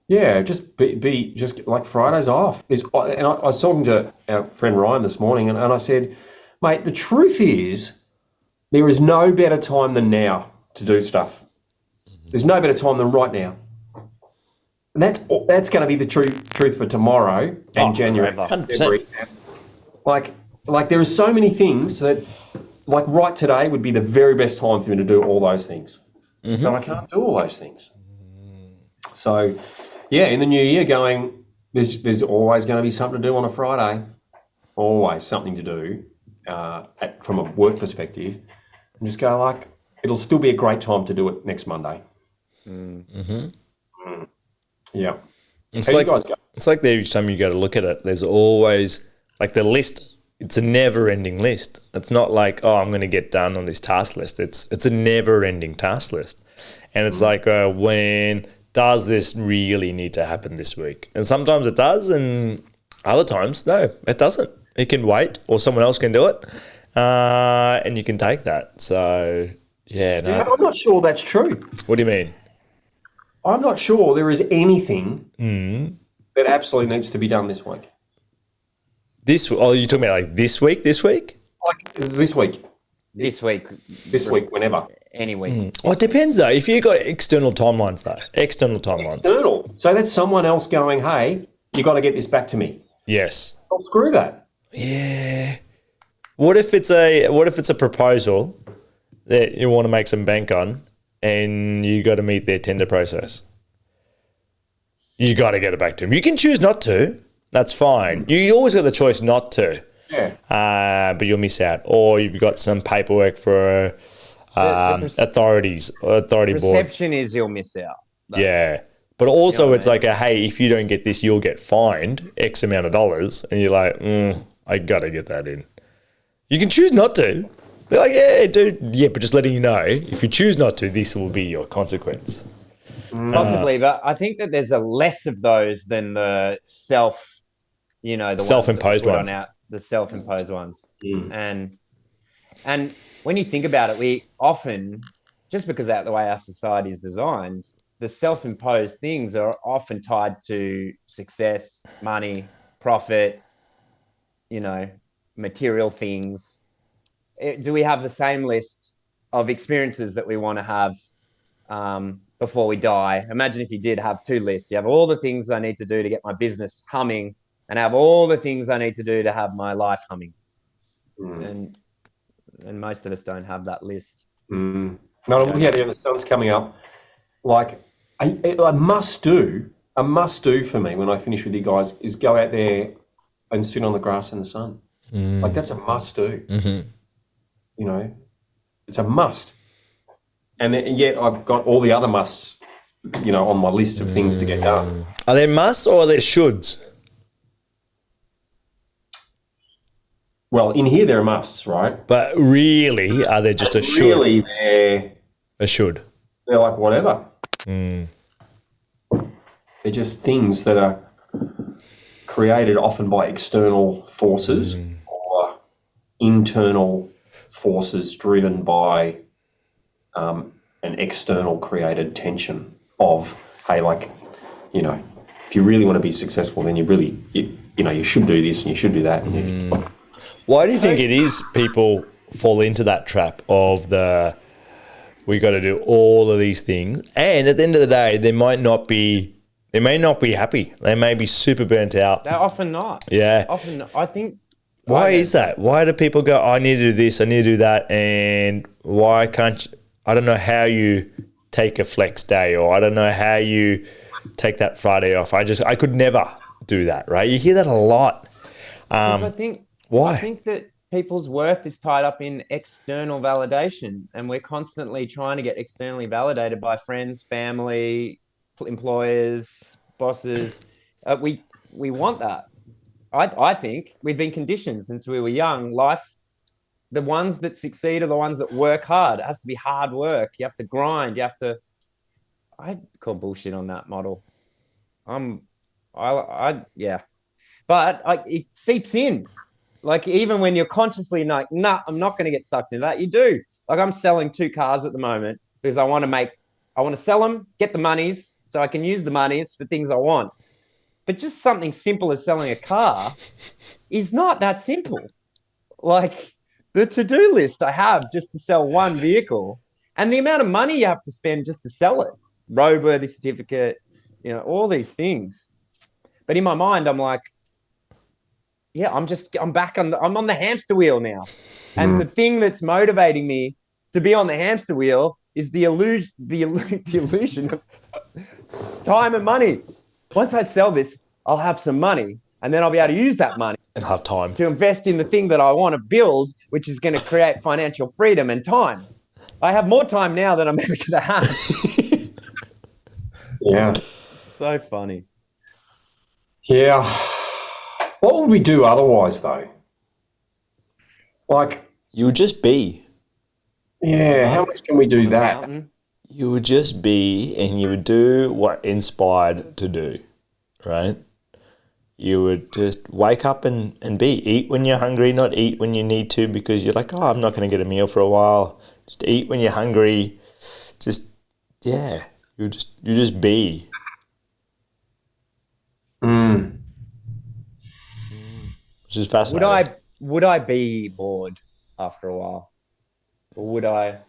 Yeah, just be just like Fridays off. I was talking to our friend Ryan this morning, and I said, mate, the truth is there is no better time than now to do stuff. There's no better time than right now. And that's going to be the truth for tomorrow and January. 100%. Like there are so many things that, like right today would be the very best time for me to do all those things. But I can't do all those things. So, yeah, in the new year there's always going to be something to do on a Friday. Always something to do from a work perspective. And just go like, it'll still be a great time to do it next Monday. Yeah. It's like each time you go to look at it, there's always like the list. It's a never-ending list. It's not like, oh, I'm going to get done on this task list. It's a never-ending task list, and it's like, when does this really need to happen this week? And sometimes it does, and other times no, it doesn't. It can wait, or someone else can do it, and you can take that. So yeah, no, I'm not sure that's true. What do you mean? I'm not sure there is anything that absolutely needs to be done this week. You're talking about like this week? Like this week. This week, whenever. any week. Well, it depends though. If you've got external timelines though, external timelines. External. So that's someone else going, hey, you got to get this back to me. Yes. I'll screw that. Yeah. What if it's a proposal that you want to make some bank on, and you got to meet their tender process? You got to get it back to them. You can choose not to. That's fine. You always got the choice not to. Yeah. But you'll miss out. Or you've got some paperwork for authority board. Perception is you'll miss out. Yeah. But also it's like hey, if you don't get this, you'll get fined X amount of dollars. And you're like, I got to get that in. You can choose not to. They're like, yeah, dude. Yeah, but just letting you know, if you choose not to, this will be your consequence. Possibly, but I think that there's a less of those than the the self-imposed ones. The self-imposed ones. And when you think about it, we often, just because of the way our society is designed, the self-imposed things are often tied to success, money, profit, material things. Do we have the same list of experiences that we want to have before we die? Imagine if you did have 2 lists. You have all the things I need to do to get my business humming, and have all the things I need to do to have my life humming. And most of us don't have that list. No, I'm looking at it, the sun's coming up. Like, I must do a must do for me when I finish with you guys is go out there and sit on the grass in the sun. Like that's a must do. You know, it's a must. And yet I've got all the other musts, you know, on my list of things to get done. Are they musts or are they shoulds? Well, in here there are musts, right? But really, are they just a should? Really, they're A should. like whatever. They're just things that are created often by external forces or internal forces driven by an external created tension of, hey, like, you know, if you really want to be successful, then you know, you should do this and you should do that. Why do you think it is people fall into that trap of we got to do all of these things, and at the end of the day, they may not be happy. They may be super burnt out. They're often not. Yeah. Often, I think. Why is that? Why do people go, I need to do this, I need to do that, and why can't you, I don't know how you take a flex day, or I don't know how you take that Friday off. I could never do that, right? You hear that a lot. I think Why? I think that people's worth is tied up in external validation, and we're constantly trying to get externally validated by friends, family, employers, bosses. We want that. I think we've been conditioned since we were young. The ones that succeed are the ones that work hard. It has to be hard work. You have to grind. I call bullshit on that model. Yeah, but it seeps in. Like, even when you're consciously like, nah, I'm not going to get sucked into that, you do. Like, I'm selling 2 cars at the moment because I want to sell them, get the monies so I can use the monies for things I want. But just something simple as selling a car is not that simple. Like, the to-do list I have just to sell one vehicle and the amount of money you have to spend just to sell it, roadworthy certificate, you know, all these things. But in my mind, I'm like, yeah, I'm on the hamster wheel now. And the thing that's motivating me to be on the hamster wheel is the illusion of time and money. Once I sell this, I'll have some money, and then I'll be able to use that money And have time. to invest in the thing that I want to build, which is going to create financial freedom and time. I have more time now than I'm ever going to have. Yeah. So funny. Yeah. What would we do otherwise, though? Like, You would just be. yeah, how much can we do that? Mountain. You would just be, and you would do what inspired to do, right? You would just wake up and be. Eat when you're hungry, not eat when you need to because you're like, oh, I'm not going to get a meal for a while. Just eat when you're hungry. Just, yeah, you just be. Which is fascinating. Would I be bored after a while? Or would I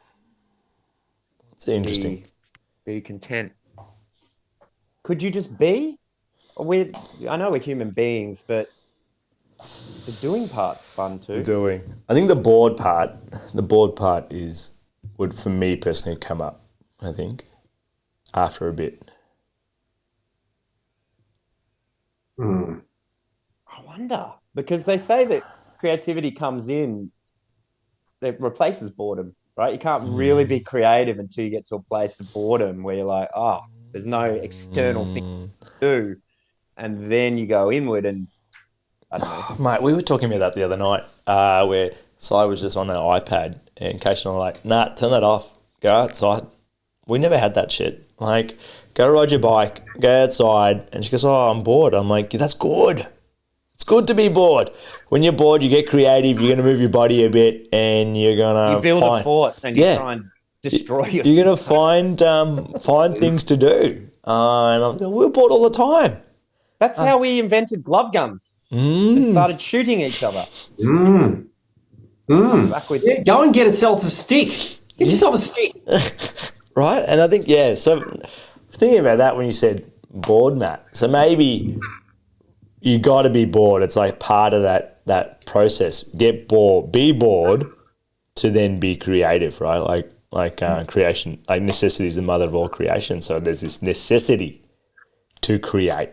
It's interesting. be content? Could you just be? I know we're human beings, but the doing part's fun too. Doing. I think the bored part would for me personally come up, I think, after a bit. I wonder, because they say that creativity comes in, it replaces boredom, right? You can't really be creative until you get to a place of boredom where you're like, oh, there's no external thing to do. And then you go inward and, I don't know. Mate, we were talking about that the other night where Si was just on her iPad and Kate and I were like, nah, turn that off, go outside. We never had that shit. Like, go ride your bike, go outside. And she goes, oh, I'm bored. I'm like, yeah, that's good. It's good to be bored. When you're bored, you get creative, you're going to move your body a bit and you're going to You build a fort and you try and destroy yourself. You're going to find things to do. And I'm like, we're bored all the time. That's how we invented glove guns and started shooting each other. Back with Go and get yourself a stick. Get yourself a stick. Right? And I think, yeah, so thinking about that when you said bored, Matt. So maybe you got to be bored. It's like part of that process. Get bored, be bored to then be creative, right? Like creation, like necessity is the mother of all creation. So there's this necessity to create.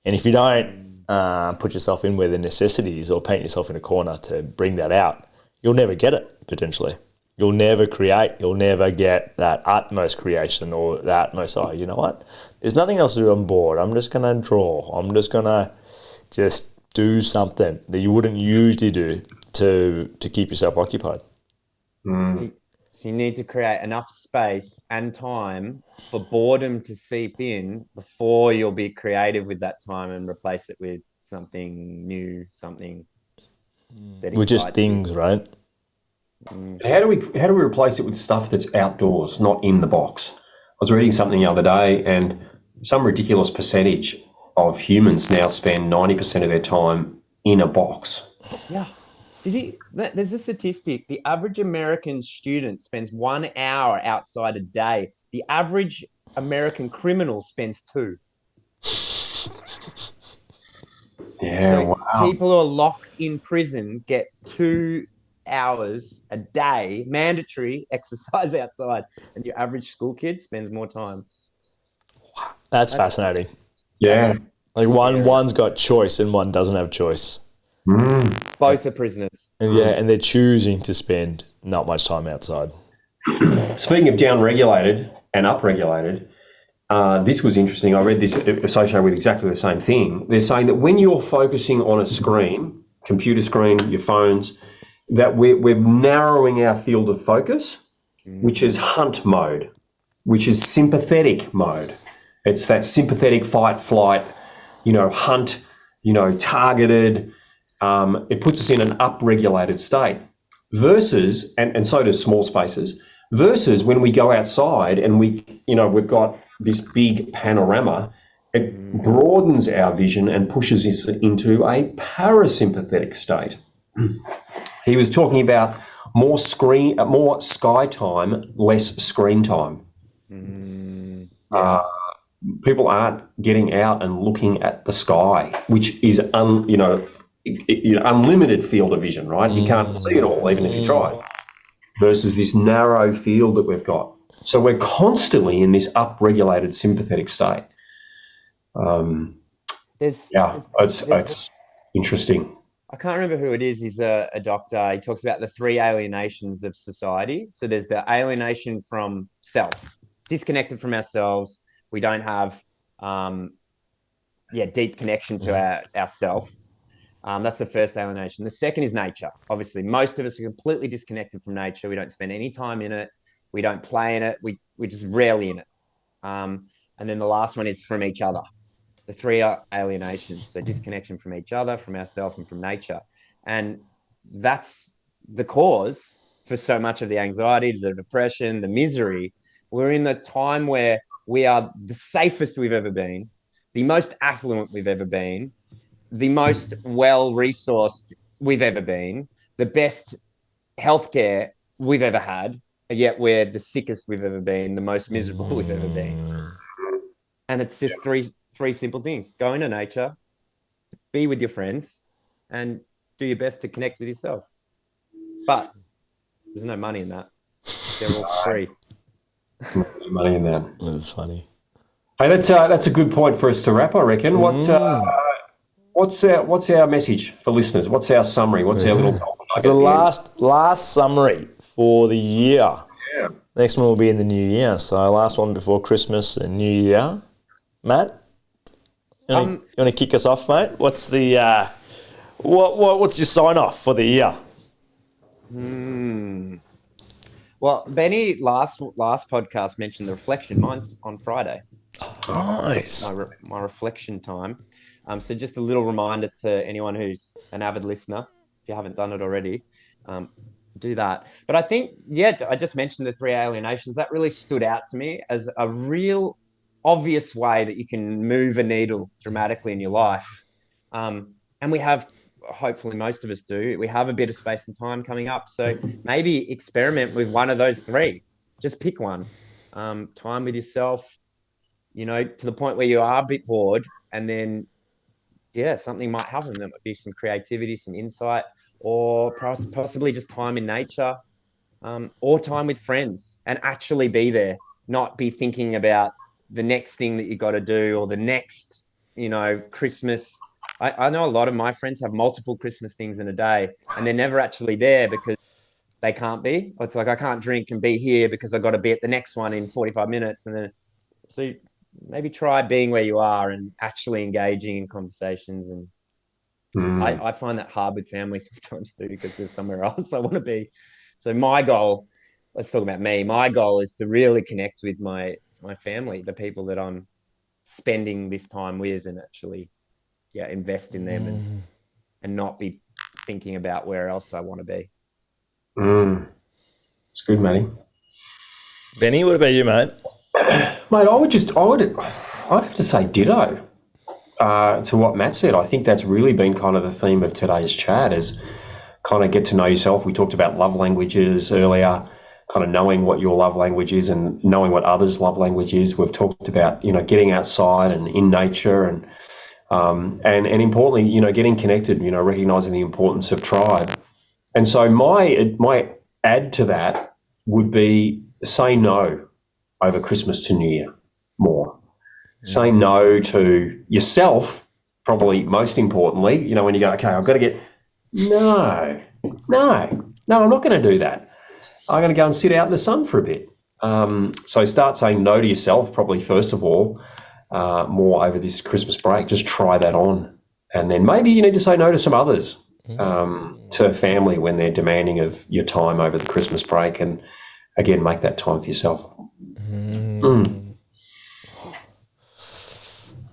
And if you don't put yourself in where the necessity is or paint yourself in a corner to bring that out, you'll never get it, potentially. You'll never create. You'll never get that utmost creation or that utmost, oh, you know what? There's nothing else to do. I'm bored. I'm just going to draw. I'm just going to just do something that you wouldn't usually do to keep yourself occupied. So you need to create enough space and time for boredom to seep in before you'll be creative with that time and replace it with something new, something that With just excites things, right? How do we replace it with stuff that's outdoors, not in the box? I was reading something the other day, and some ridiculous percentage of humans now spend 90% of their time in a box. Yeah. There's a statistic. The average American student spends 1 hour outside a day. The average American criminal spends 2. Yeah, So wow. people who are locked in prison get 2 hours a day, mandatory exercise outside. And your average school kid spends more time. That's fascinating. Yeah. Like scary. one's got choice and one doesn't have choice. Both are prisoners. And and they're choosing to spend not much time outside. Speaking of downregulated and upregulated, this was interesting. I read this associated with exactly the same thing. They're saying that when you're focusing on a screen, computer screen, your phones, that we're narrowing our field of focus, which is hunt mode, which is sympathetic mode. It's that sympathetic fight, flight, hunt, targeted. It puts us in an upregulated state versus, and so does small spaces, versus when we go outside and we've got this big panorama, it broadens our vision and pushes us into a parasympathetic state. He was talking about more sky time, less screen time. People aren't getting out and looking at the sky, which is unlimited field of vision, right? You can't see it all, even if you try. Versus this narrow field that we've got. So we're constantly in this upregulated sympathetic state. It's interesting. I can't remember who it is. He's a doctor. He talks about the 3 alienations of society. So there's the alienation from self, disconnected from ourselves. We don't have, deep connection to ourself. That's the first alienation. The second is nature. Obviously, most of us are completely disconnected from nature. We don't spend any time in it. We don't play in it. We're just rarely in it. And then the last one is from each other. The 3 are alienations. So disconnection from each other, from ourselves, and from nature. And that's the cause for so much of the anxiety, the depression, the misery. We're in the time where we are the safest we've ever been, the most affluent we've ever been, the most well-resourced we've ever been, the best healthcare we've ever had, yet we're the sickest we've ever been, the most miserable we've ever been. And it's just three simple things. Go into nature, be with your friends, and do your best to connect with yourself. But there's no money in that. They're all free. No money in that. That's funny. Hey, that's a good point for us to wrap, I reckon. What's our message for listeners? What's our summary? What's our little the last summary for the year? Yeah. Next one will be in the new year. So last one before Christmas and New Year. Matt, you want to kick us off, mate? What's the what's your sign off for the year? Well, Benny last podcast mentioned the reflection. Mine's on Friday. Nice. My reflection time. So just a little reminder to anyone who's an avid listener, if you haven't done it already, do that. But I think, I just mentioned the 3 alienations. That really stood out to me as a real obvious way that you can move a needle dramatically in your life. And we have, hopefully most of us do, we have a bit of space and time coming up. So maybe experiment with one of those 3. Just pick one. Time with yourself, to the point where you are a bit bored, and then something might happen. There might be some creativity, some insight, or possibly just time in nature, or time with friends, and actually be there, not be thinking about the next thing that you got to do, or the next, Christmas. I know a lot of my friends have multiple Christmas things in a day, and they're never actually there because they can't be. It's like, I can't drink and be here because I've got to be at the next one in 45 minutes. And then, so maybe try being where you are and actually engaging in conversations. And I find that hard with family sometimes too, because there's somewhere else I want to be. So my goal, let's talk about me. My goal is to really connect with my family, the people that I'm spending this time with, and actually, invest in them and not be thinking about where else I want to be. It's good, Matty. Benny, what about you, mate? Mate, I'd have to say ditto to what Matt said. I think that's really been kind of the theme of today's chat, is kind of get to know yourself. We talked about love languages earlier, kind of knowing what your love language is and knowing what others' love language is. We've talked about, getting outside and in nature and importantly, getting connected, recognizing the importance of tribe. And so my add to that would be say no over Christmas to New Year more. Say no to yourself, probably most importantly, when you go, okay, I've got to get, no, I'm not going to do that. I'm going to go and sit out in the sun for a bit. So start saying no to yourself, probably first of all, more over this Christmas break. Just try that on. And then maybe you need to say no to some others, to family when they're demanding of your time over the Christmas break, and again, make that time for yourself.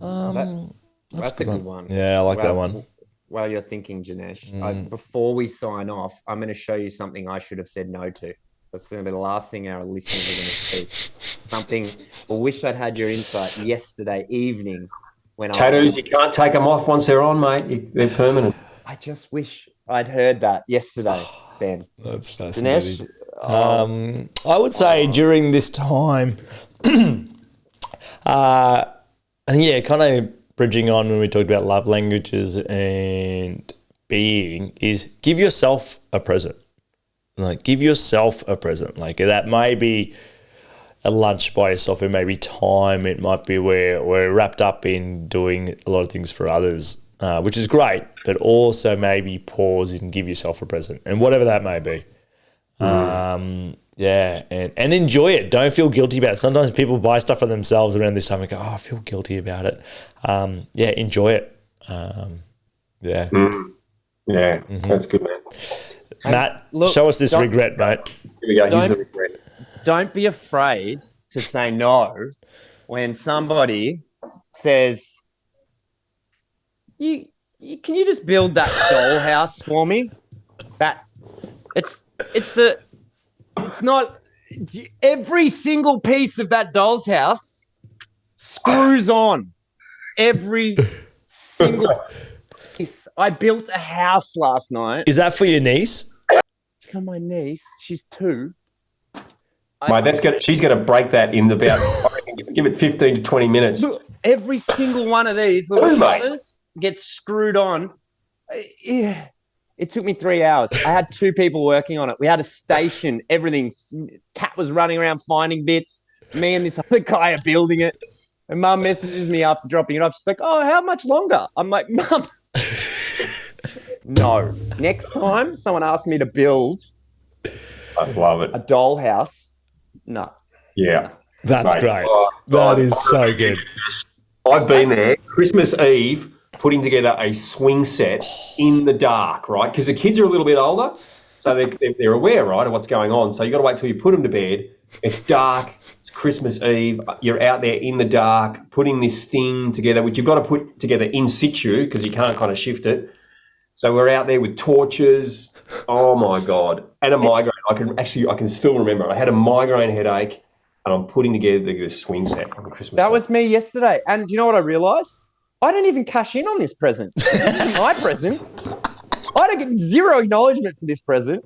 That's a good one. Yeah, I like that one. While you're thinking, Janesh, before we sign off, I'm going to show you something I should have said no to. That's going to be the last thing our listeners are going to see. Something, I wish I'd had your insight yesterday evening. When Tattoos, you can't take them off once they're on, mate. They're permanent. I just wish I'd heard that yesterday, Ben. That's fascinating. Dinesh, I would say during this time, I think, kind of bridging on when we talked about love languages and being, is give yourself a present. Like, give yourself a present. Like, that may be a lunch by yourself, it may be time, it might be where we're wrapped up in doing a lot of things for others, which is great, but also maybe pause and give yourself a present, and whatever that may be. And enjoy it. Don't feel guilty about it. Sometimes people buy stuff for themselves around this time and go, I feel guilty about it. Enjoy it. That's good, man. Matt, show us this regret, mate. Here we go. Here's the regret. Don't be afraid to say no when somebody says, can you just build that dollhouse for me? It's not every single piece of that doll's house screws on. Every single piece. I built a house last night. Is that for your niece? It's for my niece. She's 2. Mate, she's going to break that in about, give it 15 to 20 minutes. Look, every single one of these little shutters gets screwed on. It took me 3 hours. I had 2 people working on it. We had a station, everything. Cat was running around finding bits. Me and this other guy are building it. And Mum messages me after dropping it off. She's like, oh, how much longer? I'm like, Mum. No. Next time someone asks me to build I love it. a dollhouse, no. Yeah. That's great. That is so good. I've been there Christmas Eve putting together a swing set in the dark, right? Because the kids are a little bit older, so they're aware, right, of what's going on. So you got to wait till you put them to bed. It's dark. It's Christmas Eve. You're out there in the dark putting this thing together, which you've got to put together in situ because you can't kind of shift it. So we're out there with torches. Oh my God. And a migraine. I can still remember. I had a migraine headache and I'm putting together this swing set on Christmas. That was me yesterday. And you know what I realised? I don't even cash in on this present. This isn't my present. I don't get zero acknowledgement for this present.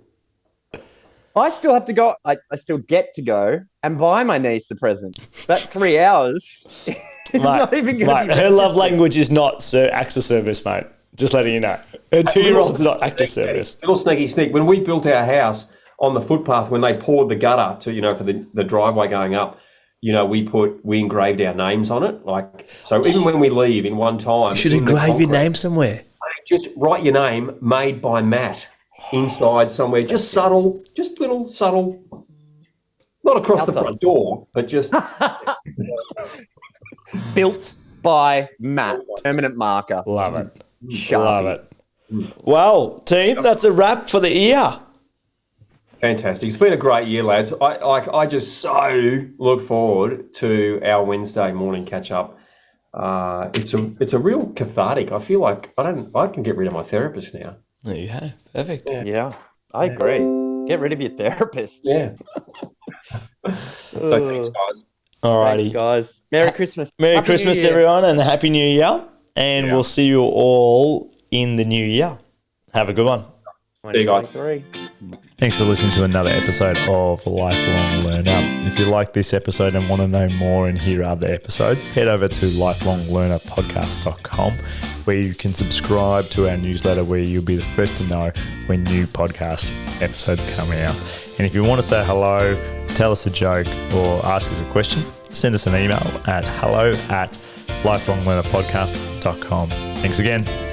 I still have to go. I still get to go and buy my niece a present. That 3 hours is not even going to be. Her love language is not acts of service, mate. Just letting you know. Her 2-year-old's not acts of service. Little sneaky sneak. When we built our house on the footpath, when they poured the gutter to, for the driveway going up, we engraved our names on it. Like, so even when we leave in one time, You should in the engrave your concrete, name somewhere. just write your name, made by Matt, inside somewhere. Just subtle, just little subtle, not across the front door, but just Built by Matt. Permanent marker. Love it. Sharpie. Love it. Well, team, that's a wrap for the year. fantastic. It's been a great year, lads. I just so look forward to our Wednesday morning catch up. It's a real cathartic. I feel like I can get rid of my therapist now. There you have. Perfect. Yeah, I agree. Get rid of your therapist. Yeah. So thanks, guys. Alrighty. Thanks, guys. Merry Christmas. Merry Happy New Christmas, Year. everyone, and Happy New Year. And Yeah. we'll see you all in the new year. Have a good one. See you guys. 2023. Thanks for listening to another episode of Lifelong Learner. If you like this episode and want to know more and hear other episodes, head over to lifelonglearnerpodcast.com, where you can subscribe to our newsletter, where you'll be the first to know when new podcast episodes come out. And if you want to say hello, tell us a joke, or ask us a question, send us an email at hello@lifelonglearnerpodcast.com. Thanks again.